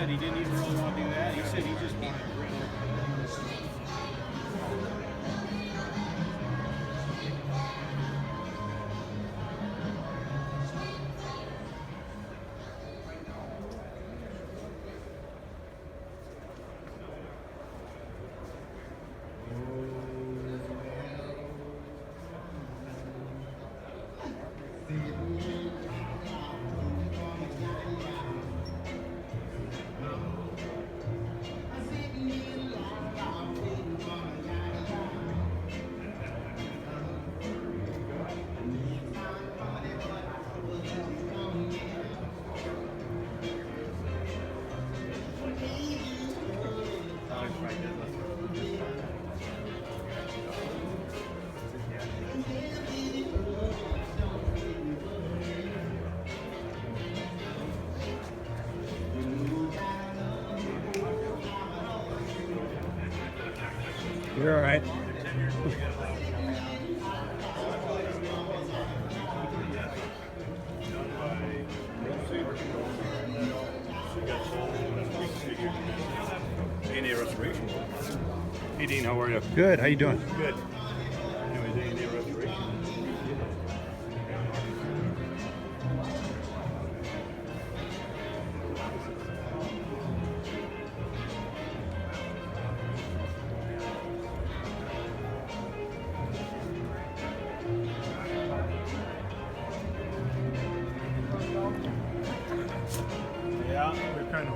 said he didn't even really want to do that. He said he just wanted to grill. You're all right. A&A Restoration. Hey Dean, how are you? Good. How you doing? Good. Anyways, A&A Restoration. Yeah, we're kind of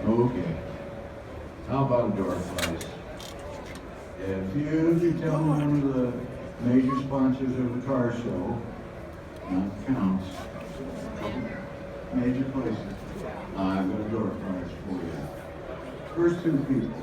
Okay. How about a door prize? If you tell me one of the major sponsors of the car show, not counts, major places, I've got a door prize for you. First two people.